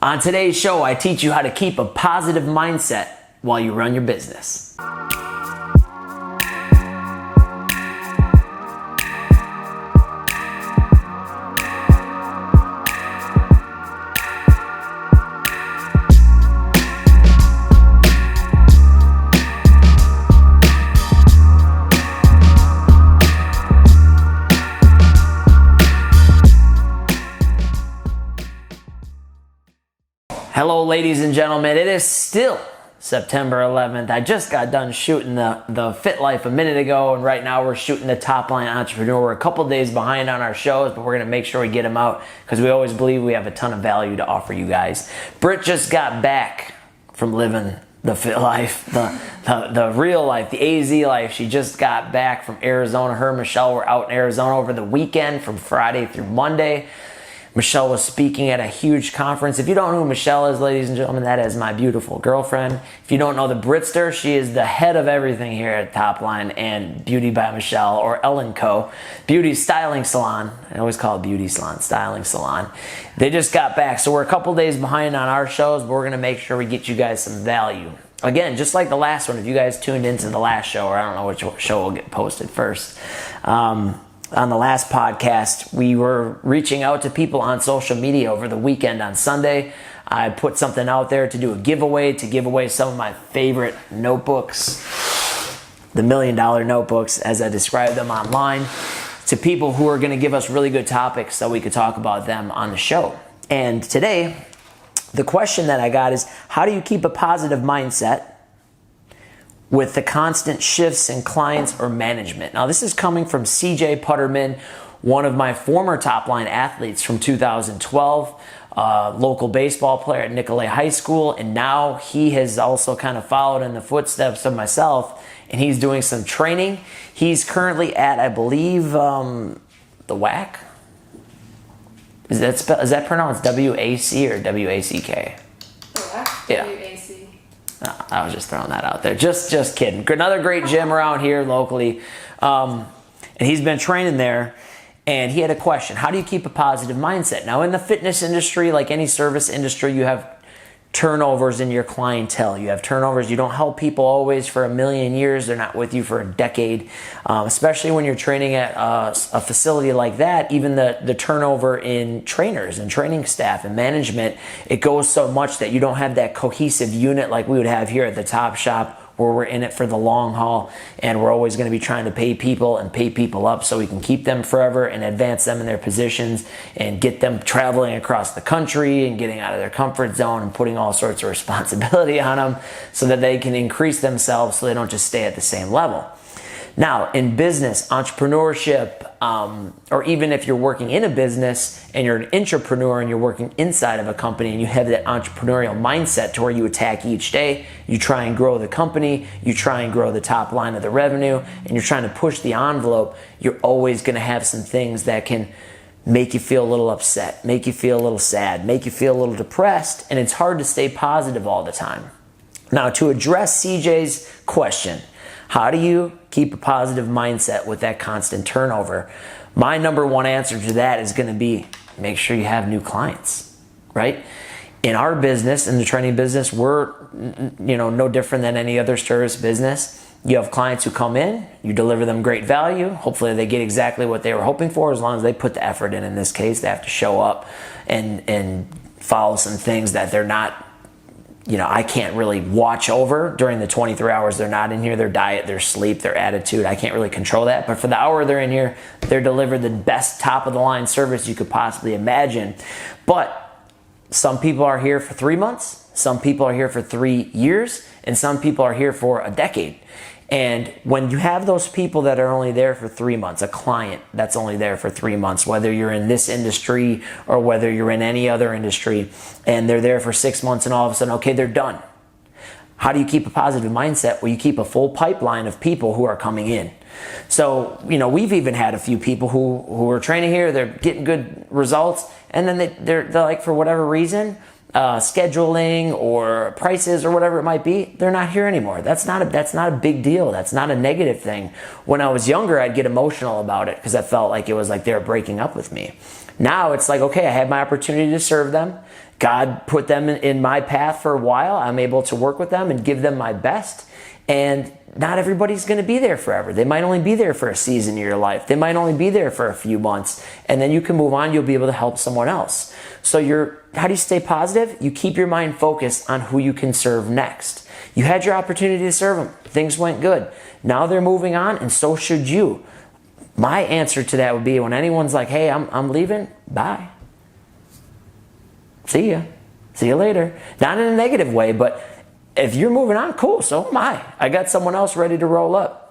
On today's show, I teach you how to keep a positive mindset while you run your business. Hello, ladies and gentlemen. It is still September 11th. I just got done shooting the Fit Life a minute ago, and right now we're shooting the Top Line Entrepreneur. We're a couple days behind on our shows, but we're going to make sure we get them out because we always believe we have a ton of value to offer you guys. Britt just got back from living the Fit Life, the real life, the AZ life. She just got back from Arizona. Her and Michelle were out in Arizona over the weekend from Friday through Monday. Michelle was speaking at a huge conference. If you don't know who Michelle is, ladies and gentlemen, that is my beautiful girlfriend. If you don't know the Britster, she is the head of everything here at Top Line and Beauty by Michelle, or Ellen Co. Beauty Styling Salon. I always call it Beauty Salon, Styling Salon. They just got back, so we're a couple days behind on our shows, but we're going to make sure we get you guys some value. Again, just like the last one, if you guys tuned into the last show, or I don't know which show will get posted first, on the last podcast, we were reaching out to people on social media over the weekend. On Sunday, I put something out there to do a giveaway, to give away some of my favorite notebooks, the $1 million notebooks, as I describe them online, to people who are going to give us really good topics so we could talk about them on the show. And today, the question that I got is, how do you keep a positive mindset with the constant shifts in clients or management? Now, this is coming from CJ Putterman, one of my former Top Line athletes from 2012, local baseball player at Nicolay High School, and now he has also kind of followed in the footsteps of myself, and he's doing some training. He's currently at, I believe, the WAC? Is that pronounced W-A-C or W-A-C-K? The WAC? Yeah. No, I was just throwing that out there. Just kidding. Another great gym around here locally. And he's been training there. And he had a question. How do you keep a positive mindset? Now, in the fitness industry, like any service industry, you have turnovers in your clientele. You have turnovers. You don't help people always for a million years. They're not with you for a decade. Especially when you're training at a facility like that, even the turnover in trainers and training staff and management, it goes so much that you don't have that cohesive unit like we would have here at the Top Shop, where we're in it for the long haul, and we're always going to be trying to pay people and pay people up so we can keep them forever and advance them in their positions and get them traveling across the country and getting out of their comfort zone and putting all sorts of responsibility on them so that they can increase themselves so they don't just stay at the same level. Now, in business, entrepreneurship, or even if you're working in a business and you're an intrapreneur and you're working inside of a company and you have that entrepreneurial mindset to where you attack each day, you try and grow the company, you try and grow the top line of the revenue, and you're trying to push the envelope, you're always going to have some things that can make you feel a little upset, make you feel a little sad, make you feel a little depressed, and it's hard to stay positive all the time. Now, to address CJ's question, how do you keep a positive mindset with that constant turnover? My number one answer to that is going to be make sure you have new clients, right? In our business, in the training business, we're no different than any other service business. You have clients who come in, you deliver them great value. Hopefully they get exactly what they were hoping for, as long as they put the effort in. In this case, they have to show up and follow some things that they're not, I can't really watch over during the 23 hours they're not in here. Their diet, their sleep, their attitude, I can't really control that. But for the hour they're in here, they're delivered the best top of the line service you could possibly imagine. But some people are here for 3 months, some people are here for 3 years, and some people are here for a decade. And when you have those people that are only there for 3 months, a client that's only there for 3 months, whether you're in this industry or whether you're in any other industry, and they're there for 6 months and all of a sudden, okay, they're done. How do you keep a positive mindset? Well, you keep a full pipeline of people who are coming in. So, we've even had a few people who are training here, they're getting good results, and then they're like, for whatever reason, scheduling or prices or whatever it might be, they're not here anymore. That's not a big deal. That's not a negative thing. When I was younger, I'd get emotional about it because I felt like it was like they were breaking up with me. Now it's like, okay, I had my opportunity to serve them. God put them in my path for a while. I'm able to work with them and give them my best. And not everybody's going to be there forever. They might only be there for a season of your life. They might only be there for a few months. And then you can move on. You'll be able to help someone else. So how do you stay positive? You keep your mind focused on who you can serve next. You had your opportunity to serve them. Things went good. Now they're moving on, and so should you. My answer to that would be when anyone's like, hey, I'm leaving, bye. See ya. See you later. Not in a negative way, but if you're moving on, cool, so am I. I got someone else ready to roll up.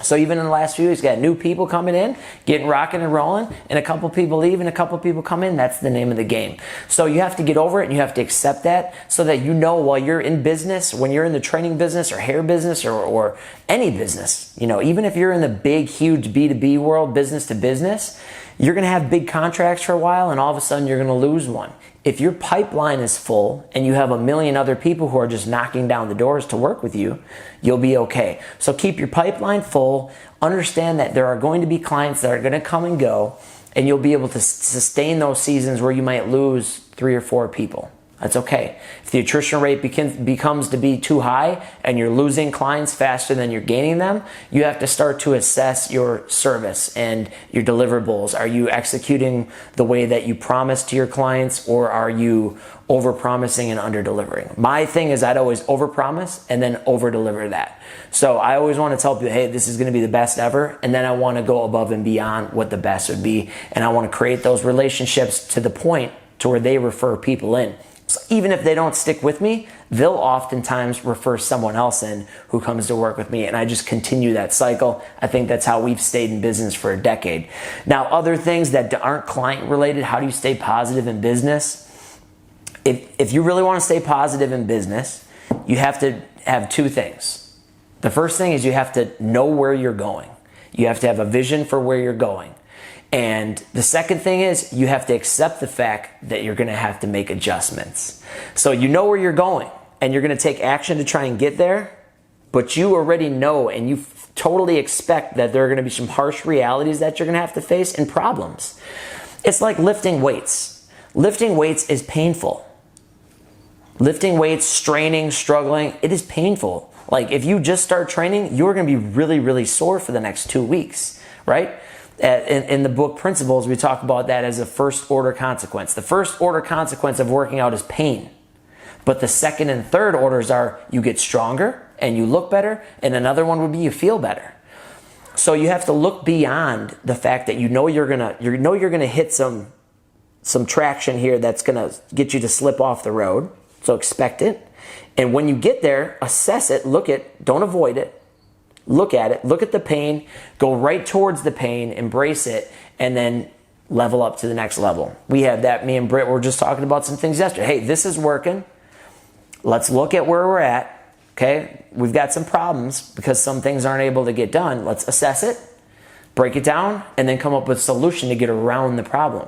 So even in the last few weeks, got new people coming in, getting rocking and rolling, and a couple people leave and a couple people come in. That's the name of the game. So you have to get over it and you have to accept that so that you know while you're in business, when you're in the training business or hair business or any business, even if you're in the big, huge B2B world, business to business, you're going to have big contracts for a while and all of a sudden you're going to lose one. If your pipeline is full and you have a million other people who are just knocking down the doors to work with you, you'll be okay. So keep your pipeline full. Understand that there are going to be clients that are going to come and go, and you'll be able to sustain those seasons where you might lose 3 or 4 people. That's okay. If the attrition rate becomes to be too high and you're losing clients faster than you're gaining them, you have to start to assess your service and your deliverables. Are you executing the way that you promised to your clients, or are you over-promising and under-delivering? My thing is I'd always over-promise and then over-deliver that. So I always want to tell people, hey, this is going to be the best ever, and then I want to go above and beyond what the best would be, and I want to create those relationships to the point to where they refer people in. So even if they don't stick with me, they'll oftentimes refer someone else in who comes to work with me, and I just continue that cycle. I think that's how we've stayed in business for a decade. Now, other things that aren't client related, how do you stay positive in business? If you really want to stay positive in business, you have to have 2 things. The first thing is you have to know where you're going. You have to have a vision for where you're going. And the second thing is you have to accept the fact that you're going to have to make adjustments. So you know where you're going and you're going to take action to try and get there, but you already know and you totally expect that there are going to be some harsh realities that you're going to have to face and problems. It's like lifting weights. Lifting weights is painful. Lifting weights, straining, struggling, it is painful. Like if you just start training, you're going to be really, really sore for the next 2 weeks, right? In the book Principles, we talk about that as a first order consequence. The first order consequence of working out is pain. But the second and third orders are you get stronger and you look better, and another one would be you feel better. So you have to look beyond the fact that you know you're gonna hit some traction here that's gonna get you to slip off the road. So expect it. And when you get there, assess it, don't avoid it. Look at it, look at the pain, go right towards the pain, embrace it, and then level up to the next level. We had that, me and Britt were just talking about some things yesterday. Hey, this is working. Let's look at where we're at, okay? We've got some problems because some things aren't able to get done. Let's assess it, break it down, and then come up with a solution to get around the problem.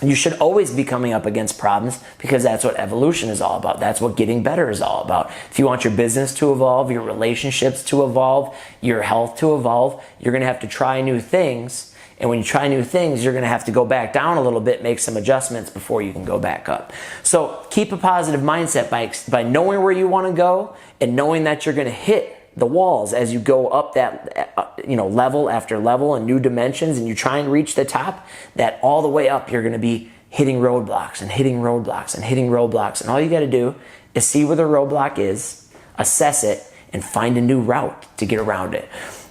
You should always be coming up against problems because that's what evolution is all about. That's what getting better is all about. If you want your business to evolve, your relationships to evolve, your health to evolve, you're going to have to try new things. And when you try new things, you're going to have to go back down a little bit, make some adjustments before you can go back up. So keep a positive mindset by knowing where you want to go and knowing that you're going to hit the walls as you go up that level after level and new dimensions, and you try and reach the top. That all the way up you're going to be hitting roadblocks and hitting roadblocks and hitting roadblocks, and all you got to do is see where the roadblock is, assess it, and find a new route to get around it.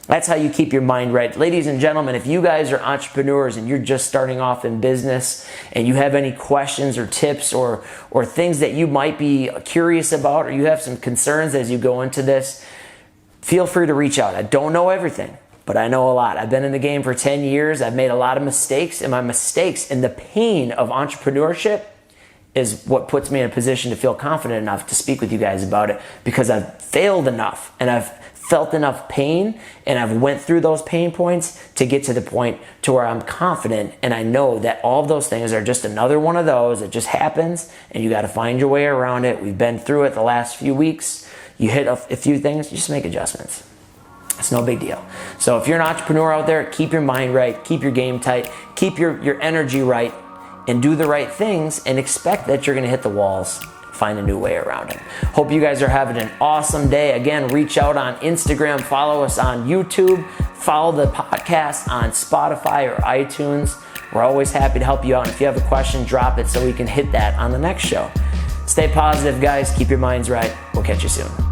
That's how you keep your mind right. Ladies and gentlemen, if you guys are entrepreneurs and you're just starting off in business and you have any questions or tips or things that you might be curious about, or you have some concerns as you go into this, feel free to reach out. I don't know everything, but I know a lot. I've been in the game for 10 years. I've made a lot of mistakes, and my mistakes and the pain of entrepreneurship is what puts me in a position to feel confident enough to speak with you guys about it, because I've failed enough and I've felt enough pain and I've went through those pain points to get to the point to where I'm confident, and I know that all of those things are just another one of those. It just happens and you got to find your way around it. We've been through it the last few weeks. You hit a few things, you just make adjustments. It's no big deal. So if you're an entrepreneur out there, keep your mind right, keep your game tight, keep your energy right, and do the right things and expect that you're going to hit the walls. Find a new way around it. Hope you guys are having an awesome day. Again, reach out on Instagram, follow us on YouTube, follow the podcast on Spotify or iTunes. We're always happy to help you out. And if you have a question, drop it so we can hit that on the next show. Stay positive, guys. Keep your minds right. We'll catch you soon.